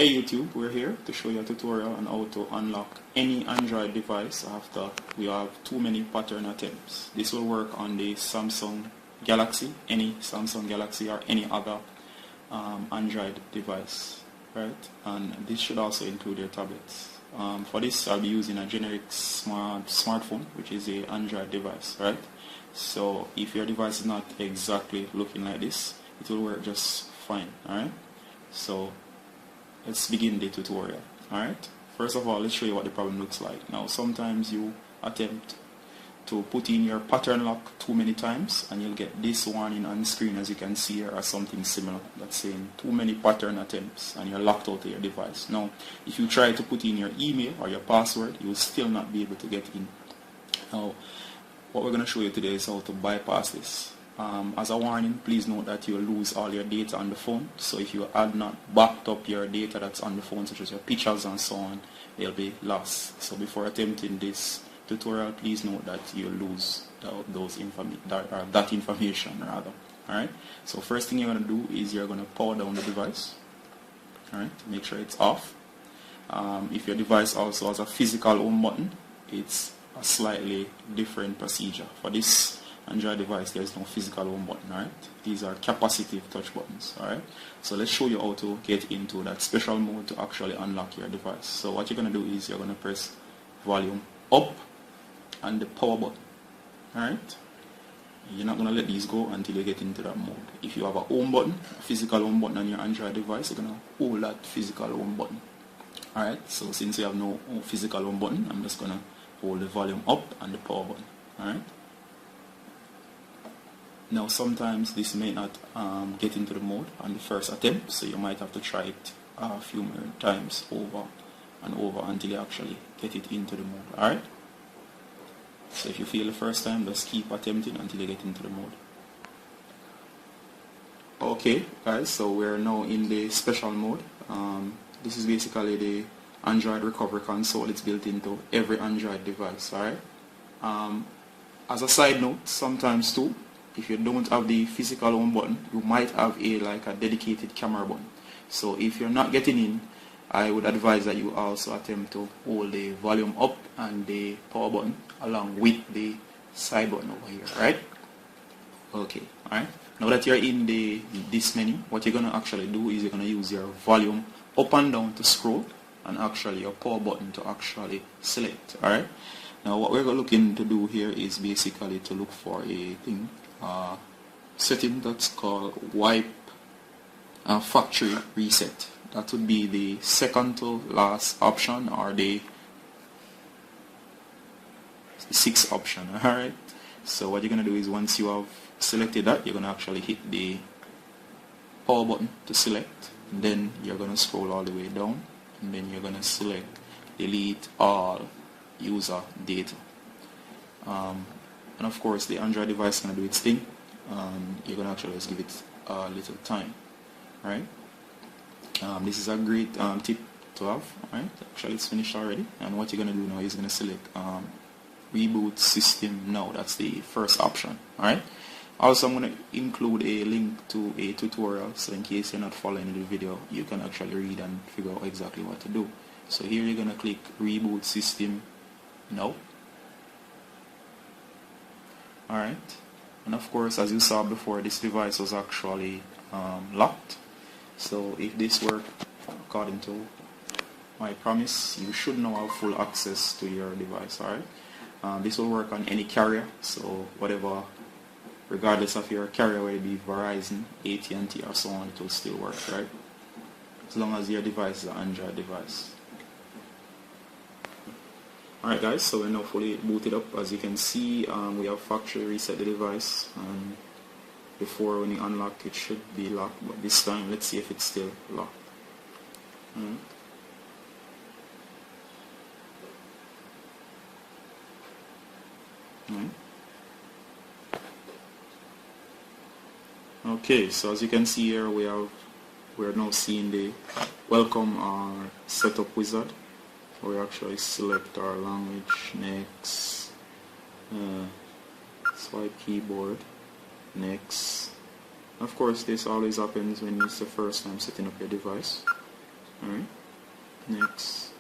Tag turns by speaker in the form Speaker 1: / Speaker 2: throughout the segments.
Speaker 1: Hey YouTube, we're here to show you a tutorial on how to unlock any Android device after we have too many pattern attempts. This will work on the Samsung Galaxy, any Samsung Galaxy or any other Android device, right? And this should also include your tablets. For this I'll be using a generic smartphone, which is a Android device, right? So if your device is not exactly looking like this, it will work just fine, alright? So let's begin the tutorial. Alright, first of all, let's show you what the problem looks like. Now sometimes you attempt to put in your pattern lock too many times and you'll get this warning on screen, as you can see here, or something similar that's saying too many pattern attempts and you're locked out of your device. Now if you try to put in your email or your password, you will still not be able to get in. Now what we're going to show you today is how to bypass this. As a warning, please note that you'll lose all your data on the phone. So if you had not backed up your data that's on the phone, such as your pictures and so on, they'll be lost. So before attempting this tutorial, please note that you'll lose that information rather. Alright. So first thing you're going to do is you're going to power down the device. Alright. Make sure it's off. If your device also has a physical home button, it's a slightly different procedure. For this Android device, there is no physical home button, alright? These are capacitive touch buttons, alright? So let's show you how to get into that special mode to actually unlock your device. So what you're going to do is you're going to press volume up and the power button, alright? You're not going to let these go until you get into that mode. If you have a home button, a physical home button on your Android device, you're going to hold that physical home button, alright? So since you have no physical home button, I'm just going to hold the volume up and the power button, alright? Now sometimes this may not get into the mode on the first attempt, so you might have to try it a few more times over and over until you actually get it into the mode, alright? So if you fail the first time, just keep attempting until you get into the mode. Okay guys, so we're now in the special mode. This is basically the Android recovery console. It's built into every Android device, alright? As a side note, sometimes too, if you don't have the physical home button, you might have a dedicated camera button. So if you're not getting in, I would advise that you also attempt to hold the volume up and the power button along with the side button over here, right? Okay, alright. Now that you're in this menu, what you're gonna actually do is you're gonna use your volume up and down to scroll, and actually your power button to actually select, alright? Now what we're looking to do here is basically to look for a setting that's called wipe factory reset. That would be the second to last option, or the sixth option, alright? So what you're going to do is once you have selected that, you're going to actually hit the power button to select, and then you're going to scroll all the way down, and then you're going to select delete all user data. And of course the Android device is going to do its thing. You're going to actually just give it a little time, right? This is a great tip to have, right? Actually it's finished already, and what you're going to do now is going to select reboot system now. That's the first option, alright? Also I'm going to include a link to a tutorial, so in case you're not following the video, you can actually read and figure out exactly what to do. So here you're going to click reboot system now. Alright, and of course, as you saw before, this device was actually locked. So if this worked according to my promise, you should now have full access to your device, alright? This will work on any carrier, so whatever, regardless of your carrier, whether it be Verizon, AT&T or so on, it will still work, right? As long as your device is an Android device. Alright guys, so we're now fully booted up. As you can see, we have factory reset the device, and before when you unlock it should be locked, but this time let's see if it's still locked. Okay, so as you can see here, we're now seeing the welcome setup wizard. We actually select our language, next, swipe keyboard, next. Of course this always happens when it's the first time setting up your device. Alright, next,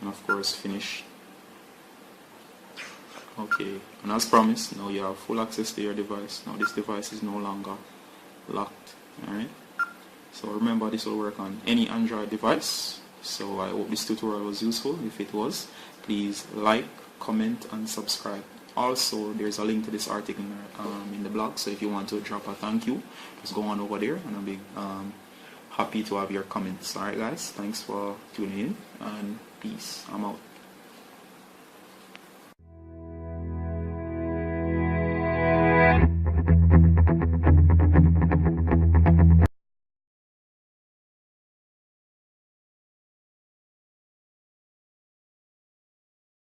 Speaker 1: and of course finish. Okay, and as promised, now you have full access to your device. Now this device is no longer locked. Alright, so remember, this will work on any Android device. So I hope this tutorial was useful. If it was, please like, comment and subscribe. Also, there's a link to this article in the blog, so if you want to drop a thank you, just go on over there and I'll be happy to have your comments. Alright guys, thanks for tuning in and peace. I'm out.